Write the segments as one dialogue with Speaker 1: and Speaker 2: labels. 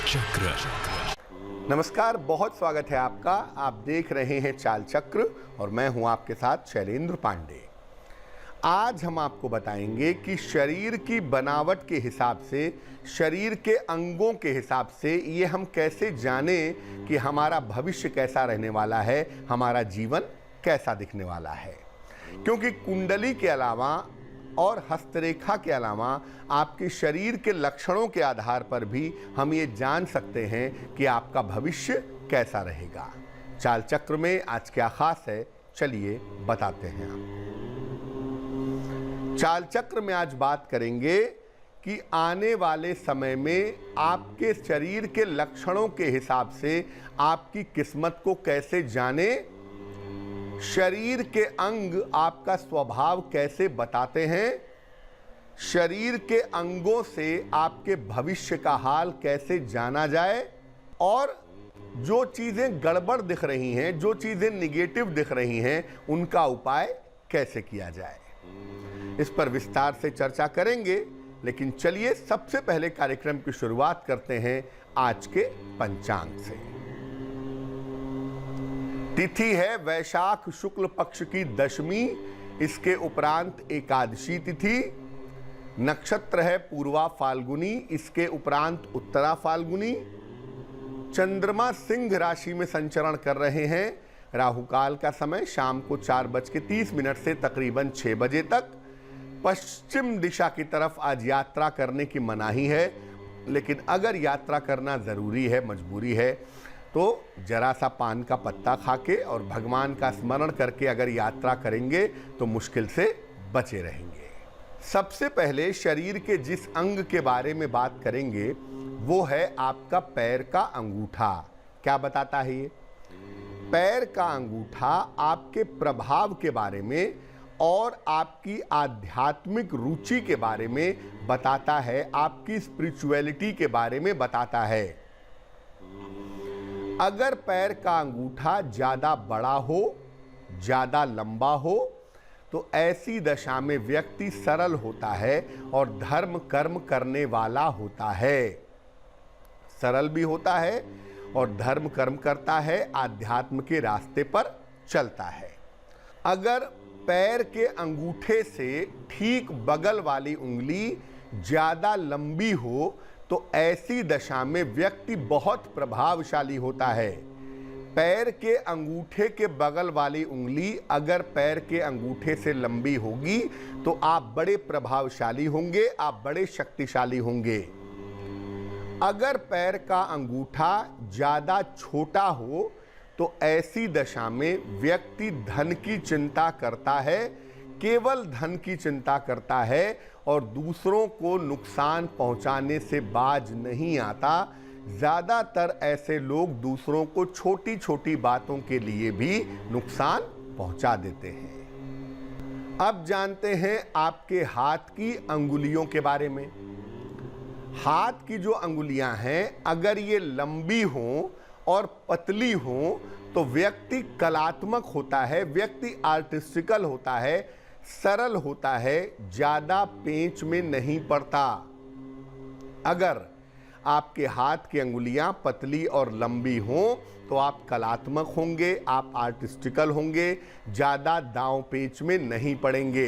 Speaker 1: चक्र।
Speaker 2: नमस्कार, बहुत स्वागत है आपका। आप देख रहे हैं चाल चक्र और मैं हूं आपके साथ शैलेंद्र पांडे। आज हम आपको बताएंगे कि शरीर की बनावट के हिसाब से, शरीर के अंगों के हिसाब से ये हम कैसे जाने कि हमारा भविष्य कैसा रहने वाला है, हमारा जीवन कैसा दिखने वाला है। क्योंकि कुंडली के अलावा और हस्तरेखा के अलावा आपके शरीर के लक्षणों के आधार पर भी हम ये जान सकते हैं कि आपका भविष्य कैसा रहेगा। चाल चक्र में आज क्या खास है, चलिए बताते हैं आपको। चाल चक्र में आज बात करेंगे कि आने वाले समय में आपके शरीर के लक्षणों के हिसाब से आपकी किस्मत को कैसे जाने, शरीर के अंग आपका स्वभाव कैसे बताते हैं, शरीर के अंगों से आपके भविष्य का हाल कैसे जाना जाए, और जो चीज़ें गड़बड़ दिख रही हैं, जो चीज़ें निगेटिव दिख रही हैं, उनका उपाय कैसे किया जाए, इस पर विस्तार से चर्चा करेंगे। लेकिन चलिए सबसे पहले कार्यक्रम की शुरुआत करते हैं आज के पंचांग से। तिथि है वैशाख शुक्ल पक्ष की दशमी, इसके उपरांत एकादशी तिथि। नक्षत्र है पूर्वा फाल्गुनी, इसके उपरांत उत्तरा फाल्गुनी। चंद्रमा सिंह राशि में संचरण कर रहे हैं। राहु काल का समय शाम को 4:30 से तकरीबन 6 बजे तक। पश्चिम दिशा की तरफ आज यात्रा करने की मनाही है, लेकिन अगर यात्रा करना ज़रूरी है, मजबूरी है, तो जरा सा पान का पत्ता खाके और भगवान का स्मरण करके अगर यात्रा करेंगे तो मुश्किल से बचे रहेंगे। सबसे पहले शरीर के जिस अंग के बारे में बात करेंगे वो है आपका पैर का अंगूठा। क्या बताता है ये? पैर का अंगूठा आपके प्रभाव के बारे में और आपकी आध्यात्मिक रुचि के बारे में बताता है, आपकी स्पिरिचुअलिटी के बारे में बताता है। अगर पैर का अंगूठा ज़्यादा बड़ा हो, ज़्यादा लंबा हो, तो ऐसी दशा में व्यक्ति सरल होता है और धर्म कर्म करने वाला होता है। सरल भी होता है और धर्म कर्म करता है, आध्यात्म के रास्ते पर चलता है। अगर पैर के अंगूठे से ठीक बगल वाली उंगली ज़्यादा लंबी हो तो ऐसी दशा में व्यक्ति बहुत प्रभावशाली होता है। पैर के अंगूठे के बगल वाली उंगली अगर पैर के अंगूठे से लंबी होगी तो आप बड़े प्रभावशाली होंगे, आप बड़े शक्तिशाली होंगे। अगर पैर का अंगूठा ज़्यादा छोटा हो तो ऐसी दशा में व्यक्ति धन की चिंता करता है, केवल धन की चिंता करता है और दूसरों को नुकसान पहुंचाने से बाज नहीं आता। ज़्यादातर ऐसे लोग दूसरों को छोटी छोटी बातों के लिए भी नुकसान पहुंचा देते हैं। अब जानते हैं आपके हाथ की अंगुलियों के बारे में। हाथ की जो अंगुलियां हैं, अगर ये लंबी हों और पतली हों तो व्यक्ति कलात्मक होता है, व्यक्ति आर्टिस्टिकल होता है, सरल होता है, ज़्यादा पेंच में नहीं पड़ता। अगर आपके हाथ की अंगुलियां पतली और लंबी हों तो आप कलात्मक होंगे, आप आर्टिस्टिकल होंगे, ज़्यादा दांव पेंच में नहीं पड़ेंगे।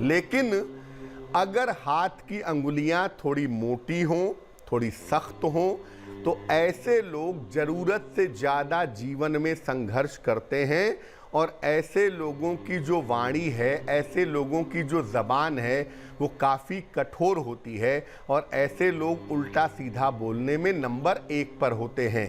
Speaker 2: लेकिन अगर हाथ की अंगुलियां थोड़ी मोटी हों, थोड़ी सख्त हों, तो ऐसे लोग ज़रूरत से ज़्यादा जीवन में संघर्ष करते हैं और ऐसे लोगों की जो वाणी है, ऐसे लोगों की जो ज़बान है वो काफ़ी कठोर होती है और ऐसे लोग उल्टा सीधा बोलने में नंबर 1 पर होते हैं।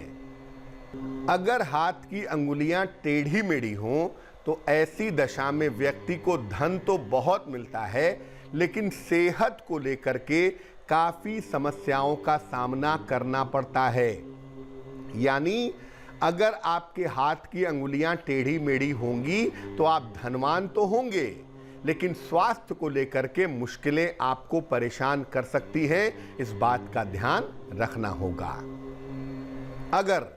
Speaker 2: अगर हाथ की अंगुलियां टेढ़ी मेढ़ी हों तो ऐसी दशा में व्यक्ति को धन तो बहुत मिलता है, लेकिन सेहत को लेकर के काफ़ी समस्याओं का सामना करना पड़ता है। यानी अगर आपके हाथ की अंगुलियां टेढ़ी मेढ़ी होंगी तो आप धनवान तो होंगे, लेकिन स्वास्थ्य को लेकर के मुश्किलें आपको परेशान कर सकती हैं। इस बात का ध्यान रखना होगा। अगर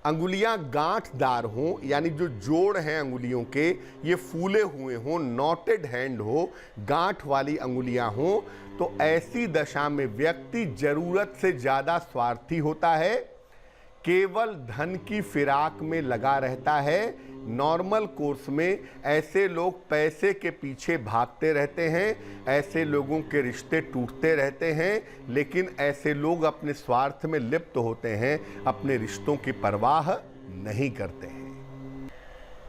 Speaker 2: अंगुलियां गांठदार हों, यानी जो जोड़ हैं अंगुलियों के ये फूले हुए हों, नॉटेड हैंड हो, गांठ वाली अंगुलियां हों, तो ऐसी दशा में व्यक्ति जरूरत से ज़्यादा स्वार्थी होता है, केवल धन की फिराक में लगा रहता है। नॉर्मल कोर्स में ऐसे लोग पैसे के पीछे भागते रहते हैं, ऐसे लोगों के रिश्ते टूटते रहते हैं, लेकिन ऐसे लोग अपने स्वार्थ में लिप्त होते हैं, अपने रिश्तों की परवाह नहीं करते हैं।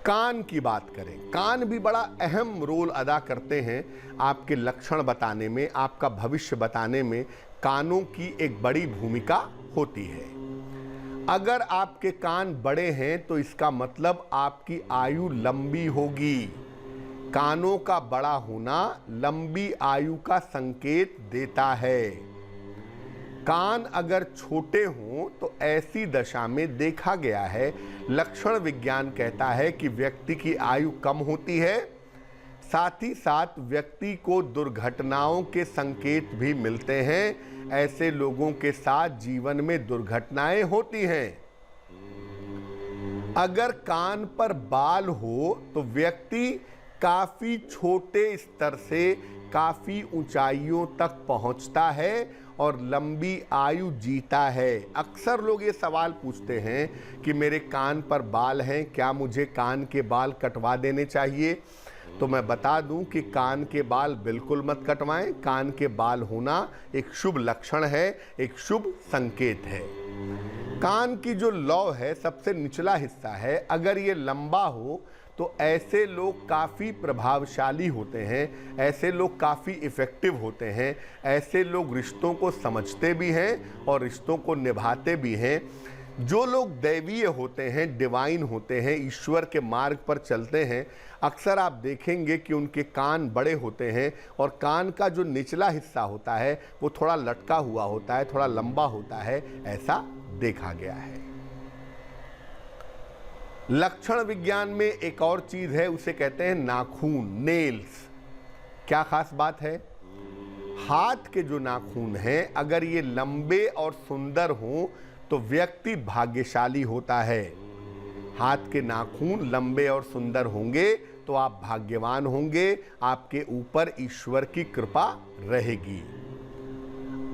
Speaker 2: कान की बात करें, कान भी बड़ा अहम रोल अदा करते हैं आपके लक्षण बताने में, आपका भविष्य बताने में कानों की एक बड़ी भूमिका होती है। अगर आपके कान बड़े हैं तो इसका मतलब आपकी आयु लंबी होगी। कानों का बड़ा होना लंबी आयु का संकेत देता है। कान अगर छोटे हों तो ऐसी दशा में देखा गया है, लक्षण विज्ञान कहता है कि व्यक्ति की आयु कम होती है, साथ ही साथ व्यक्ति को दुर्घटनाओं के संकेत भी मिलते हैं। ऐसे लोगों के साथ जीवन में दुर्घटनाएं होती हैं। अगर कान पर बाल हो तो व्यक्ति काफी छोटे स्तर से काफी ऊंचाइयों तक पहुंचता है और लंबी आयु जीता है। अक्सर लोग ये सवाल पूछते हैं कि मेरे कान पर बाल हैं, क्या मुझे कान के बाल कटवा देने चाहिए? तो मैं बता दूं कि कान के बाल बिल्कुल मत कटवाएं। कान के बाल होना एक शुभ लक्षण है, एक शुभ संकेत है। कान की जो लौ है, सबसे निचला हिस्सा है, अगर ये लंबा हो तो ऐसे लोग काफ़ी प्रभावशाली होते हैं, ऐसे लोग काफ़ी इफ़ेक्टिव होते हैं, ऐसे लोग रिश्तों को समझते भी हैं और रिश्तों को निभाते भी हैं। जो लोग दैवीय होते हैं, डिवाइन होते हैं, ईश्वर के मार्ग पर चलते हैं, अक्सर आप देखेंगे कि उनके कान बड़े होते हैं और कान का जो निचला हिस्सा होता है वो थोड़ा लटका हुआ होता है, थोड़ा लंबा होता है, ऐसा देखा गया है। लक्षण विज्ञान में एक और चीज है, उसे कहते हैं नाखून, नेल्स। क्या खास बात है? हाथ के जो नाखून हैं, अगर ये लंबे और सुंदर हों तो व्यक्ति भाग्यशाली होता है। हाथ के नाखून लंबे और सुंदर होंगे तो आप भाग्यवान होंगे, आपके ऊपर ईश्वर की कृपा रहेगी।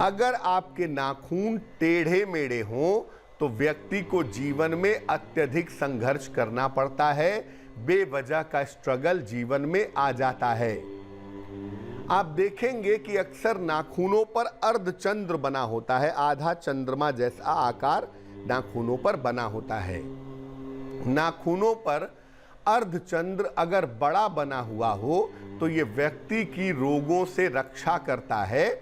Speaker 2: अगर आपके नाखून टेढ़े मेढ़े हों तो व्यक्ति को जीवन में अत्यधिक संघर्ष करना पड़ता है, बेवजह का स्ट्रगल जीवन में आ जाता है। आप देखेंगे कि अक्सर नाखूनों पर अर्धचंद्र बना होता है, आधा चंद्रमा जैसा आकार नाखूनों पर बना होता है। नाखूनों पर अर्धचंद्र अगर बड़ा बना हुआ हो तो ये व्यक्ति की रोगों से रक्षा करता है,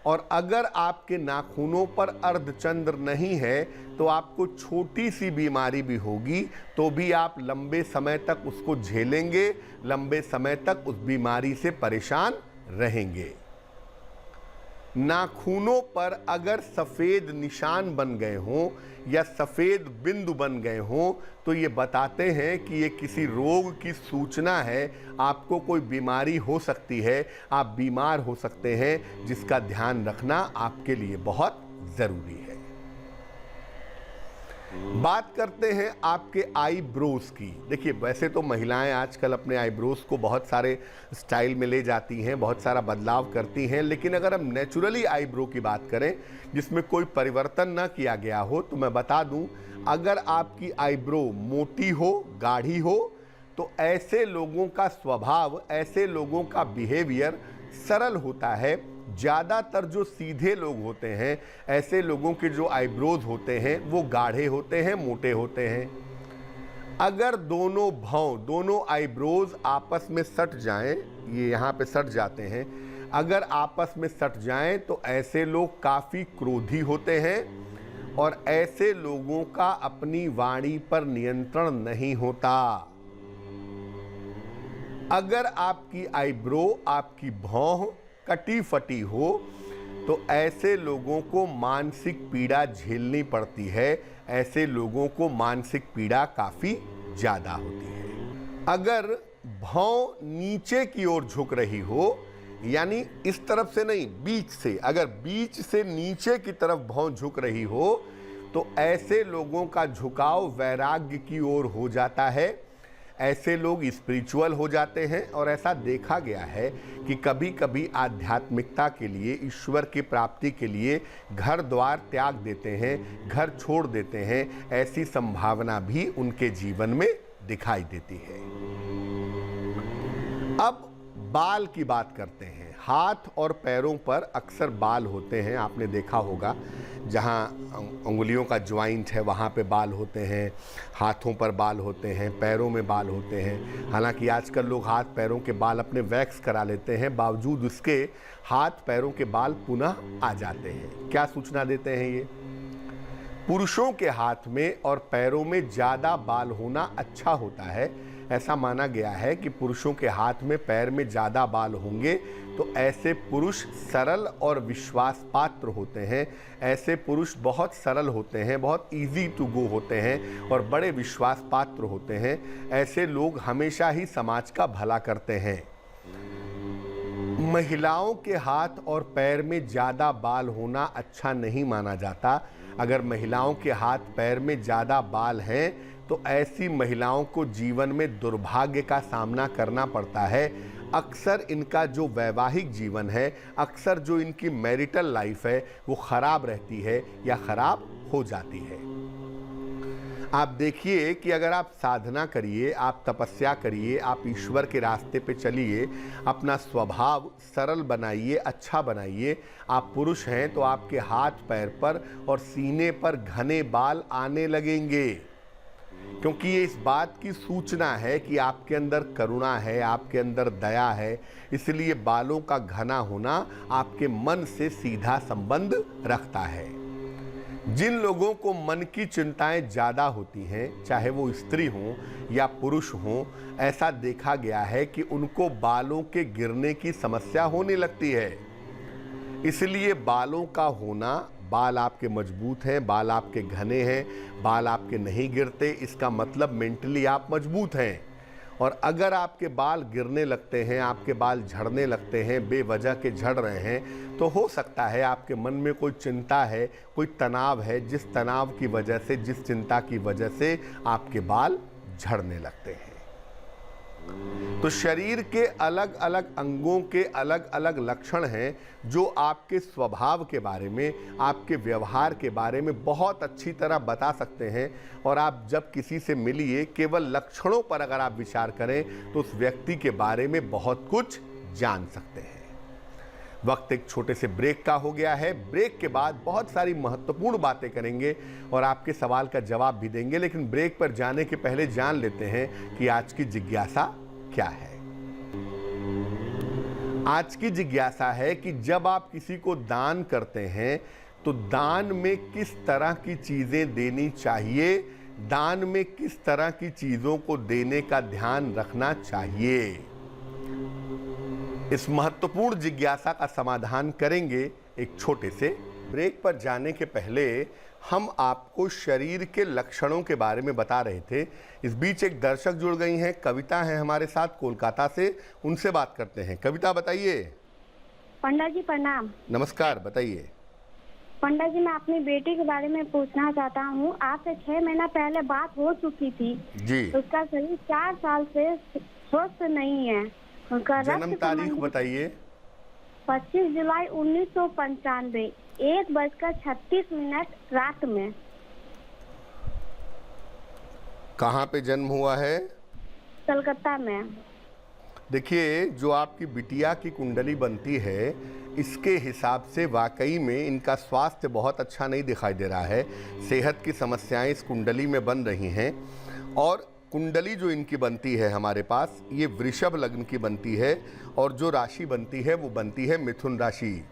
Speaker 2: और अगर आपके नाखूनों पर अर्धचंद्र नहीं है तो आपको छोटी सी बीमारी भी होगी तो भी आप लंबे समय तक उसको झेलेंगे, लंबे समय तक उस बीमारी से परेशान रहेंगे। नाखूनों पर अगर सफ़ेद निशान बन गए हों या सफ़ेद बिंदु बन गए हों तो ये बताते हैं कि ये किसी रोग की सूचना है, आपको कोई बीमारी हो सकती है, आप बीमार हो सकते हैं, जिसका ध्यान रखना आपके लिए बहुत ज़रूरी है। बात करते हैं आपके आईब्रोज की। देखिए, वैसे तो महिलाएं आजकल अपने आईब्रोज को बहुत सारे स्टाइल में ले जाती हैं, बहुत सारा बदलाव करती हैं, लेकिन अगर हम नेचुरली आईब्रो की बात करें जिसमें कोई परिवर्तन ना किया गया हो, तो मैं बता दूं, अगर आपकी आईब्रो मोटी हो, गाढ़ी हो, तो ऐसे लोगों का स्वभाव, ऐसे लोगों का बिहेवियर सरल होता है। ज़्यादातर जो सीधे लोग होते हैं, ऐसे लोगों के जो आईब्रोज होते हैं वो गाढ़े होते हैं, मोटे होते हैं। अगर दोनों भौं, दोनों आईब्रोज आपस में सट जाएं, ये यहाँ पे सट जाते हैं, अगर आपस में सट जाएं तो ऐसे लोग काफ़ी क्रोधी होते हैं और ऐसे लोगों का अपनी वाणी पर नियंत्रण नहीं होता। अगर आपकी आईब्रो, आपकी भौं कटी फटी हो तो ऐसे लोगों को मानसिक पीड़ा झेलनी पड़ती है, ऐसे लोगों को मानसिक पीड़ा काफ़ी ज़्यादा होती है। अगर भौं नीचे की ओर झुक रही हो, यानी इस तरफ से नहीं, बीच से, अगर बीच से नीचे की तरफ भौं झुक रही हो, तो ऐसे लोगों का झुकाव वैराग्य की ओर हो जाता है। ऐसे लोग स्पिरिचुअल हो जाते हैं और ऐसा देखा गया है कि कभी कभी आध्यात्मिकता के लिए, ईश्वर की प्राप्ति के लिए घर द्वार त्याग देते हैं, घर छोड़ देते हैं। ऐसी संभावना भी उनके जीवन में दिखाई देती है। अब बाल की बात करते हैं। हाथ और पैरों पर अक्सर बाल होते हैं, आपने देखा होगा। जहाँ उंगलियों का ज्वाइंट है वहाँ पे बाल होते हैं, हाथों पर बाल होते हैं, पैरों में बाल होते हैं। हालांकि आजकल लोग हाथ पैरों के बाल अपने वैक्स करा लेते हैं, बावजूद उसके हाथ पैरों के बाल पुनः आ जाते हैं। क्या सूचना देते हैं ये? पुरुषों के हाथ में और पैरों में ज़्यादा बाल होना अच्छा होता है। ऐसा माना गया है कि पुरुषों के हाथ में, पैर में ज़्यादा बाल होंगे तो ऐसे पुरुष सरल और विश्वास पात्र होते हैं। ऐसे पुरुष बहुत सरल होते हैं, बहुत इजी टू गो होते हैं और बड़े विश्वास पात्र होते हैं। ऐसे लोग हमेशा ही समाज का भला करते हैं। महिलाओं के हाथ और पैर में ज़्यादा बाल होना अच्छा नहीं माना जाता। अगर महिलाओं के हाथ पैर में ज़्यादा बाल हैं तो ऐसी महिलाओं को जीवन में दुर्भाग्य का सामना करना पड़ता है। अक्सर इनका जो वैवाहिक जीवन है, अक्सर जो इनकी मैरिटल लाइफ है, वो ख़राब रहती है या ख़राब हो जाती है। आप देखिए कि अगर आप साधना करिए, आप तपस्या करिए, आप ईश्वर के रास्ते पे चलिए, अपना स्वभाव सरल बनाइए, अच्छा बनाइए। आप पुरुष हैं तो आपके हाथ पैर पर और सीने पर घने बाल आने लगेंगे, क्योंकि ये इस बात की सूचना है कि आपके अंदर करुणा है, आपके अंदर दया है। इसलिए बालों का घना होना आपके मन से सीधा संबंध रखता है। जिन लोगों को मन की चिंताएं ज़्यादा होती हैं, चाहे वो स्त्री हों या पुरुष हों, ऐसा देखा गया है कि उनको बालों के गिरने की समस्या होने लगती है। इसलिए बालों का होना, बाल आपके मजबूत हैं, बाल आपके घने हैं, बाल आपके नहीं गिरते, इसका मतलब मेंटली आप मजबूत हैं। और अगर आपके बाल गिरने लगते हैं, आपके बाल झड़ने लगते हैं, बेवजह के झड़ रहे हैं, तो हो सकता है आपके मन में कोई चिंता है, कोई तनाव है, जिस तनाव की वजह से, जिस चिंता की वजह से आपके बाल झड़ने लगते हैं। तो शरीर के अलग अलग अंगों के अलग अलग लक्षण हैं जो आपके स्वभाव के बारे में, आपके व्यवहार के बारे में बहुत अच्छी तरह बता सकते हैं। और आप जब किसी से मिलिए, केवल लक्षणों पर अगर आप विचार करें तो उस व्यक्ति के बारे में बहुत कुछ जान सकते हैं। वक्त एक छोटे से ब्रेक का हो गया है। ब्रेक के बाद बहुत सारी महत्वपूर्ण बातें करेंगे और आपके सवाल का जवाब भी देंगे, लेकिन ब्रेक पर जाने के पहले जान लेते हैं कि आज की जिज्ञासा क्या है। आज की जिज्ञासा है कि जब आप किसी को दान करते हैं तो दान में किस तरह की चीजें देनी चाहिए, दान में किस तरह की चीजों को देने का ध्यान रखना चाहिए। इस महत्वपूर्ण जिज्ञासा का समाधान करेंगे एक छोटे से ब्रेक पर जाने के पहले। हम आपको शरीर के लक्षणों के बारे में बता रहे थे। इस बीच एक दर्शक जुड़ गई हैं, कविता है हमारे साथ कोलकाता से, उनसे बात करते हैं। कविता बताइए।
Speaker 1: पंडित जी प्रणाम।
Speaker 2: नमस्कार, बताइए।
Speaker 1: पंडित जी, मैं अपनी बेटी के बारे में पूछना चाहता हूँ। आपसे 6 महीना पहले बात हो चुकी थी
Speaker 2: जी।
Speaker 1: उसका शरीर 4 साल से स्वस्थ नहीं है। उनका
Speaker 2: जन्म तारीख बताइए।
Speaker 1: 25 जुलाई 1995, 1:36 रात में।
Speaker 2: कहाँ पे जन्म हुआ है?
Speaker 1: कलकत्ता में।
Speaker 2: देखिए, जो आपकी बिटिया की कुंडली बनती है, इसके हिसाब से वाकई में इनका स्वास्थ्य बहुत अच्छा नहीं दिखाई दे रहा है। सेहत की समस्याएं इस कुंडली में बन रही हैं। और कुंडली जो इनकी बनती है हमारे पास, ये वृषभ लग्न की बनती है और जो राशि बनती है वो बनती है मिथुन राशि।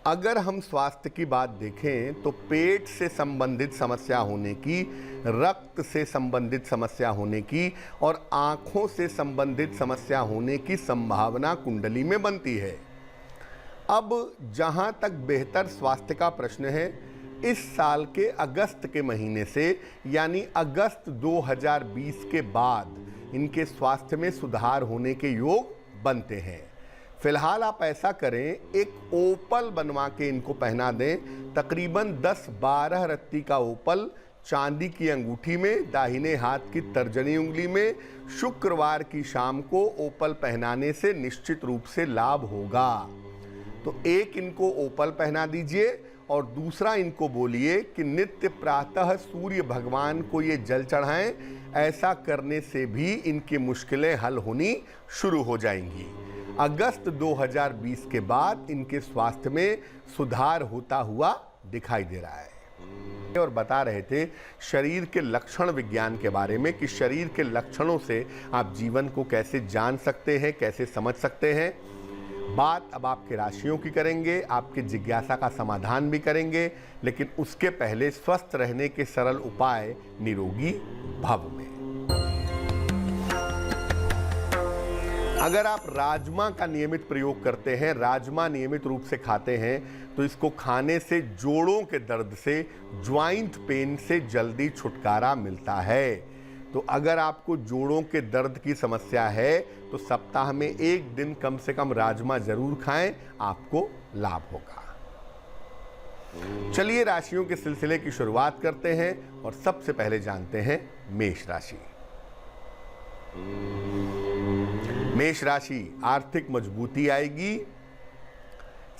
Speaker 2: अगर हम स्वास्थ्य की बात देखें तो पेट से संबंधित समस्या होने की, रक्त से संबंधित समस्या होने की और आँखों से संबंधित समस्या होने की संभावना कुंडली में बनती है। अब जहाँ तक बेहतर स्वास्थ्य का प्रश्न है, इस साल के अगस्त के महीने से, यानी अगस्त 2020 के बाद इनके स्वास्थ्य में सुधार होने के योग बनते हैं। फिलहाल आप ऐसा करें, एक ओपल बनवा के इनको पहना दें। तकरीबन 10-12 रत्ती का ओपल चांदी की अंगूठी में, दाहिने हाथ की तर्जनी उंगली में, शुक्रवार की शाम को ओपल पहनाने से निश्चित रूप से लाभ होगा। तो एक इनको ओपल पहना दीजिए और दूसरा इनको बोलिए कि नित्य प्रातः सूर्य भगवान को ये जल चढ़ाएं। ऐसा करने से भी इनकी मुश्किलें हल होनी शुरू हो जाएंगी। अगस्त 2020 के बाद इनके स्वास्थ्य में सुधार होता हुआ दिखाई दे रहा है। और बता रहे थे शरीर के लक्षण विज्ञान के बारे में कि शरीर के लक्षणों से आप जीवन को कैसे जान सकते हैं, कैसे समझ सकते हैं। बात अब आपके राशियों की करेंगे, आपके जिज्ञासा का समाधान भी करेंगे, लेकिन उसके पहले स्वस्थ रहने के सरल उपाय निरोगी भव में। अगर आप राजमा का नियमित प्रयोग करते हैं, राजमा नियमित रूप से खाते हैं, तो इसको खाने से जोड़ों के दर्द से, ज्वाइंट पेन से जल्दी छुटकारा मिलता है। तो अगर आपको जोड़ों के दर्द की समस्या है तो सप्ताह में एक दिन कम से कम राजमा जरूर खाएं, आपको लाभ होगा। चलिए राशियों के सिलसिले की शुरुआत करते हैं और सबसे पहले जानते हैं मेष राशि। मेष राशि, आर्थिक मजबूती आएगी,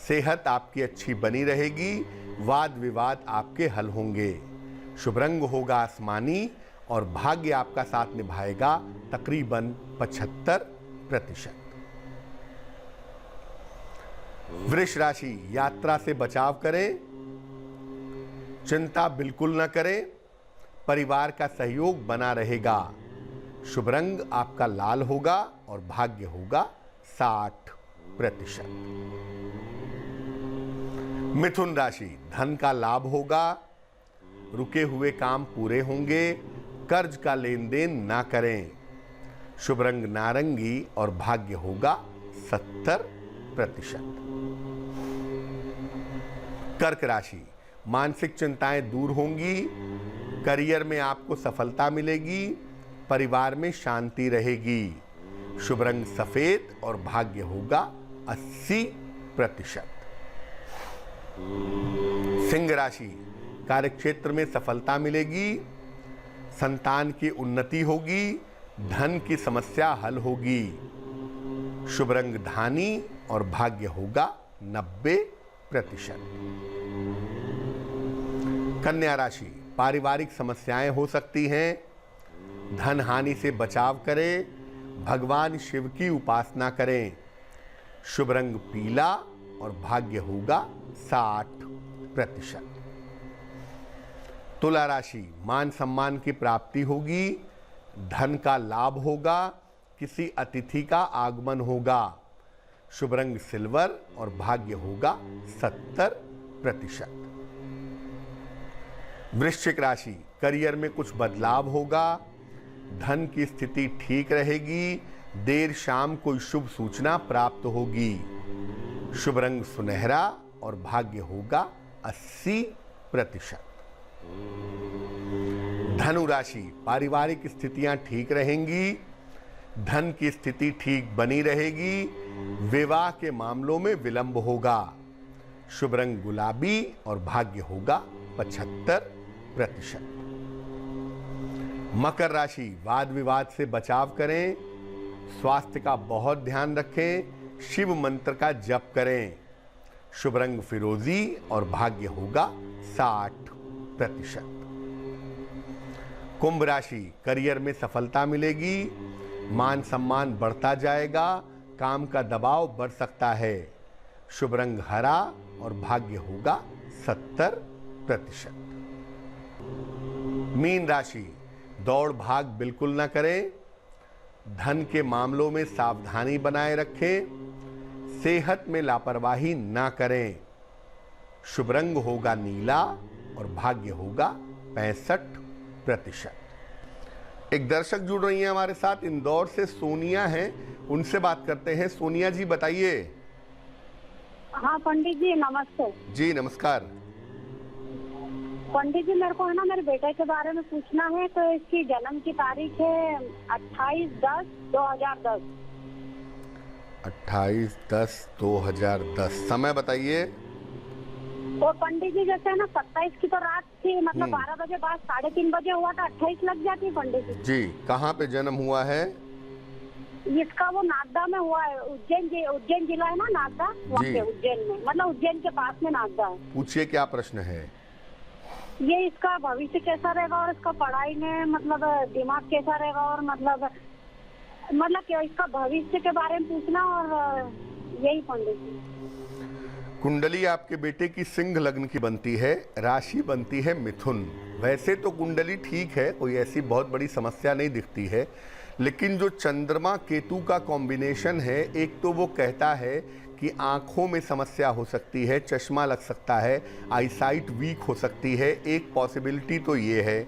Speaker 2: सेहत आपकी अच्छी बनी रहेगी, वाद विवाद आपके हल होंगे, शुभ रंग होगा आसमानी और भाग्य आपका साथ निभाएगा तकरीबन 75%। वृष राशि, यात्रा से बचाव करें, चिंता बिल्कुल न करें, परिवार का सहयोग बना रहेगा, शुभ रंग आपका लाल होगा और भाग्य होगा 60%। मिथुन राशि, धन का लाभ होगा, रुके हुए काम पूरे होंगे, कर्ज का लेन देन ना करें, शुभ रंग नारंगी और भाग्य होगा 70%। कर्क राशि, मानसिक चिंताएं दूर होंगी, करियर में आपको सफलता मिलेगी, परिवार में शांति रहेगी, शुभ रंग सफेद और भाग्य होगा 80%। सिंह राशि, कार्यक्षेत्र में सफलता मिलेगी, संतान की उन्नति होगी, धन की समस्या हल होगी, शुभ रंग धानी और भाग्य होगा 90%। कन्या राशि, पारिवारिक समस्याएं हो सकती हैं, धन हानि से बचाव करें, भगवान शिव की उपासना करें, शुभ रंग पीला और भाग्य होगा 60%। तुला राशि, मान सम्मान की प्राप्ति होगी, धन का लाभ होगा, किसी अतिथि का आगमन होगा, शुभ रंग सिल्वर और भाग्य होगा 70%। वृश्चिक राशि, करियर में कुछ बदलाव होगा, धन की स्थिति ठीक रहेगी, देर शाम कोई शुभ सूचना प्राप्त होगी, शुभ रंग सुनहरा और भाग्य होगा 80%। धनु राशि, पारिवारिक स्थितियां ठीक रहेंगी, धन की स्थिति ठीक बनी रहेगी, विवाह के मामलों में विलंब होगा, शुभ रंग गुलाबी और भाग्य होगा 75%। मकर राशि, वाद विवाद से बचाव करें, स्वास्थ्य का बहुत ध्यान रखें, शिव मंत्र का जप करें, शुभ रंग फिरोजी और भाग्य होगा 60%। कुंभ राशि, करियर में सफलता मिलेगी, मान सम्मान बढ़ता जाएगा, काम का दबाव बढ़ सकता है, शुभ रंग हरा और भाग्य होगा 70%। मीन राशि, दौड़ भाग बिल्कुल ना करें, धन के मामलों में सावधानी बनाए रखें, सेहत में लापरवाही ना करें, शुभ रंग होगा नीला और भाग्य होगा 65%। एक दर्शक जुड़ रही हैं हमारे साथ, इंदौर से सोनिया हैं, उनसे बात करते हैं। सोनिया जी बताइए।
Speaker 1: हाँ पंडित जी नमस्ते।
Speaker 2: जी नमस्कार।
Speaker 1: पंडित जी मेरे को है ना मेरे बेटे के बारे में पूछना है। तो इसकी जन्म की तारीख है 28/10/2010।
Speaker 2: 28/10/2010। समय बताइए।
Speaker 1: और पंडित जी जैसे है ना 27 की तो रात थी, मतलब 12 बजे बाद 3:30 बजे हुआ था, 28 लग जाती है पंडित जी।
Speaker 2: जी, कहाँ पे जन्म हुआ है?
Speaker 1: इसका वो नागदा में हुआ है, उज्जैन जिला है ना नागदा, वहाँ
Speaker 2: जी।
Speaker 1: पे उज्जैन में, मतलब उज्जैन के पास में नागदा है।
Speaker 2: पूछिए क्या प्रश्न है।
Speaker 1: ये इसका भविष्य कैसा रहेगा और इसका पढ़ाई में मतलब दिमाग कैसा रहेगा, और मतलब क्या इसका भविष्य के बारे में पूछना, और यही पंडित जी।
Speaker 2: कुंडली आपके बेटे की सिंह लग्न की बनती है, राशि बनती है मिथुन। वैसे तो कुंडली ठीक है, कोई ऐसी बहुत बड़ी समस्या नहीं दिखती है, लेकिन जो चंद्रमा केतु का कॉम्बिनेशन है, एक तो वो कहता है कि आँखों में समस्या हो सकती है, चश्मा लग सकता है, आईसाइट वीक हो सकती है, एक पॉसिबिलिटी तो ये है।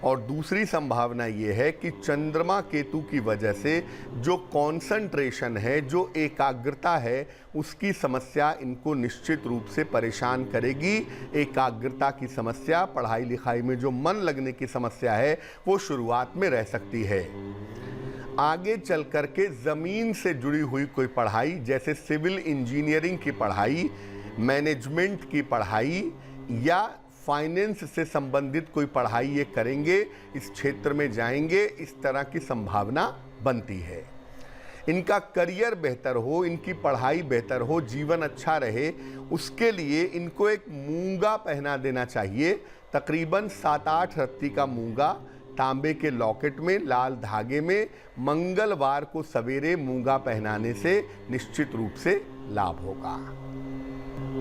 Speaker 2: और दूसरी संभावना ये है कि चंद्रमा केतु की वजह से जो कंसंट्रेशन है, जो एकाग्रता है, उसकी समस्या इनको निश्चित रूप से परेशान करेगी। एकाग्रता की समस्या, पढ़ाई लिखाई में जो मन लगने की समस्या है, वो शुरुआत में रह सकती है। आगे चल कर के ज़मीन से जुड़ी हुई कोई पढ़ाई, जैसे सिविल इंजीनियरिंग की पढ़ाई, मैनेजमेंट की पढ़ाई या फाइनेंस से संबंधित कोई पढ़ाई ये करेंगे, इस क्षेत्र में जाएंगे, इस तरह की संभावना बनती है। इनका करियर बेहतर हो, इनकी पढ़ाई बेहतर हो, जीवन अच्छा रहे, उसके लिए इनको एक मूंगा पहना देना चाहिए। तकरीबन 7-8 रत्ती का मूंगा तांबे के लॉकेट में लाल धागे में मंगलवार को सवेरे मूंगा पहनाने से निश्चित रूप से लाभ होगा।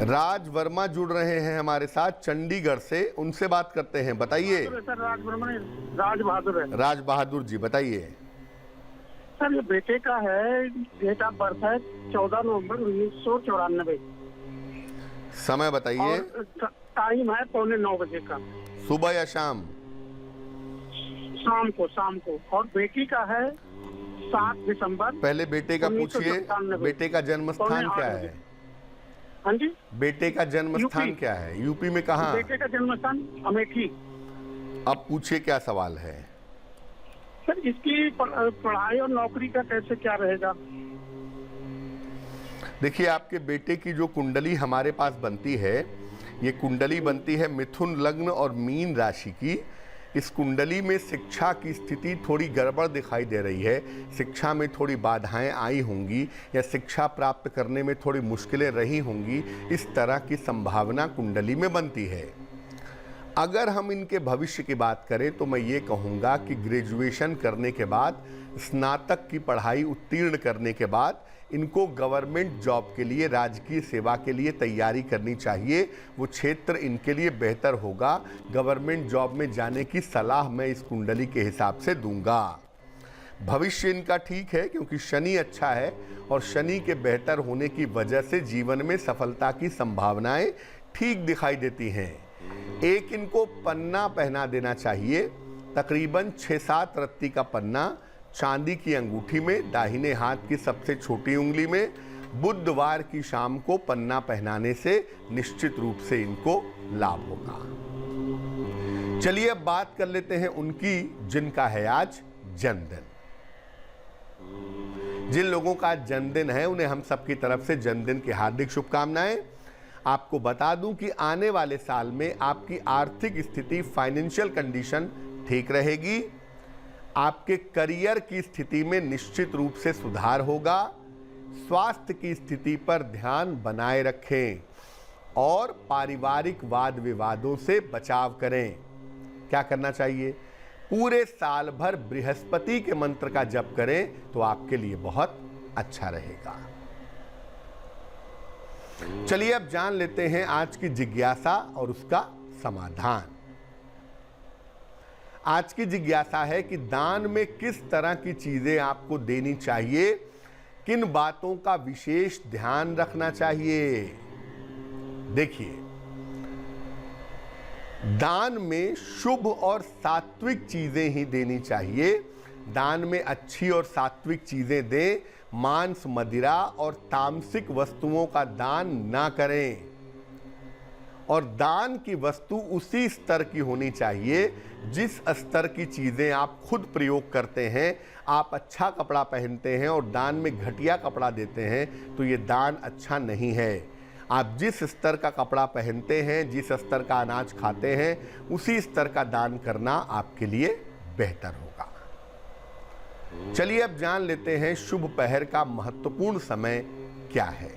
Speaker 2: राज वर्मा जुड़ रहे हैं हमारे साथ चंडीगढ़ से, उनसे बात करते हैं। बताइए
Speaker 3: सर। राज वर्मा नहीं, राज बहादुर है।
Speaker 2: राज बहादुर जी बताइए।
Speaker 3: सर ये बेटे का है, डेट ऑफ बर्थ है 14 नवंबर 1994।
Speaker 2: समय बताइए।
Speaker 3: टाइम है 8:45 बजे का।
Speaker 2: सुबह या शाम?
Speaker 3: शाम को। और बेटी का है 7 दिसंबर।
Speaker 2: पहले बेटे का पूछिए, बेटे का जन्म स्थान क्या है?
Speaker 3: हाँ जी,
Speaker 2: बेटे का जन्म स्थान क्या है? यूपी में कहाँ?
Speaker 3: बेटे का जन्म स्थान अमेठी।
Speaker 2: अब पूछिए क्या सवाल है।
Speaker 3: सर इसकी पढ़ाई और नौकरी का कैसे क्या रहेगा?
Speaker 2: देखिए, आपके बेटे की जो कुंडली हमारे पास बनती है, ये कुंडली बनती है मिथुन लग्न और मीन राशि की। इस कुंडली में शिक्षा की स्थिति थोड़ी गड़बड़ दिखाई दे रही है, शिक्षा में थोड़ी बाधाएं आई होंगी या शिक्षा प्राप्त करने में थोड़ी मुश्किलें रही होंगी, इस तरह की संभावना कुंडली में बनती है। अगर हम इनके भविष्य की बात करें तो मैं ये कहूँगा कि ग्रेजुएशन करने के बाद, स्नातक की पढ़ाई उत्तीर्ण करने के बाद इनको गवर्नमेंट जॉब के लिए, राजकीय सेवा के लिए तैयारी करनी चाहिए। वो क्षेत्र इनके लिए बेहतर होगा। गवर्नमेंट जॉब में जाने की सलाह मैं इस कुंडली के हिसाब से दूंगा। भविष्य इनका ठीक है क्योंकि शनि अच्छा है और शनि के बेहतर होने की वजह से जीवन में सफलता की संभावनाएं ठीक दिखाई देती हैं। एक इनको पन्ना पहना देना चाहिए, तकरीबन 6-7 रत्ती का पन्ना, चांदी की अंगूठी में, दाहिने हाथ की सबसे छोटी उंगली में। बुधवार की शाम को पन्ना पहनाने से निश्चित रूप से इनको लाभ होगा। चलिए अब बात कर लेते हैं उनकी जिनका है आज जन्मदिन। जिन लोगों का आज जन्मदिन है उन्हें हम सबकी तरफ से जन्मदिन की हार्दिक शुभकामनाएं। आपको बता दूं कि आने वाले साल में आपकी आर्थिक स्थिति, फाइनेंशियल कंडीशन ठीक रहेगी। आपके करियर की स्थिति में निश्चित रूप से सुधार होगा। स्वास्थ्य की स्थिति पर ध्यान बनाए रखें और पारिवारिक वाद विवादों से बचाव करें। क्या करना चाहिए? पूरे साल भर बृहस्पति के मंत्र का जप करें तो आपके लिए बहुत अच्छा रहेगा। चलिए अब जान लेते हैं आज की जिज्ञासा और उसका समाधान। आज की जिज्ञासा है कि दान में किस तरह की चीजें आपको देनी चाहिए, किन बातों का विशेष ध्यान रखना चाहिए। देखिए, दान में शुभ और सात्विक चीजें ही देनी चाहिए। दान में अच्छी और सात्विक चीजें दें। मांस, मदिरा और तामसिक वस्तुओं का दान ना करें। और दान की वस्तु उसी स्तर की होनी चाहिए जिस स्तर की चीज़ें आप खुद प्रयोग करते हैं। आप अच्छा कपड़ा पहनते हैं और दान में घटिया कपड़ा देते हैं तो ये दान अच्छा नहीं है। आप जिस स्तर का कपड़ा पहनते हैं, जिस स्तर का अनाज खाते हैं, उसी स्तर का दान करना आपके लिए बेहतर होगा। चलिए अब जान लेते हैं शुभ पहर का महत्वपूर्ण समय क्या है।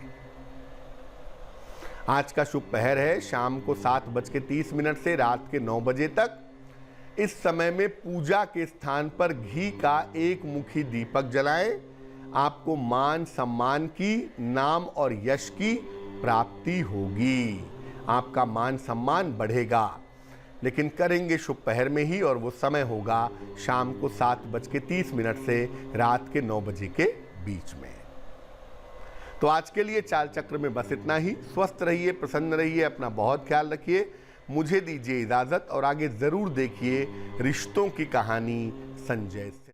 Speaker 2: आज का शुभ पहर है शाम को 7:30 से रात के 9 बजे तक। इस समय में पूजा के स्थान पर घी का एक मुखी दीपक जलाएं। आपको मान सम्मान की, नाम और यश की प्राप्ति होगी। आपका मान सम्मान बढ़ेगा, लेकिन करेंगे शुभ पहर में ही, और वो समय होगा शाम को 7:30 से रात के 9 बजे के बीच में। तो आज के लिए चाल चक्र में बस इतना ही। स्वस्थ रहिए, प्रसन्न रहिए, अपना बहुत ख्याल रखिए। मुझे दीजिए इजाजत और आगे जरूर देखिए रिश्तों की कहानी संजय से।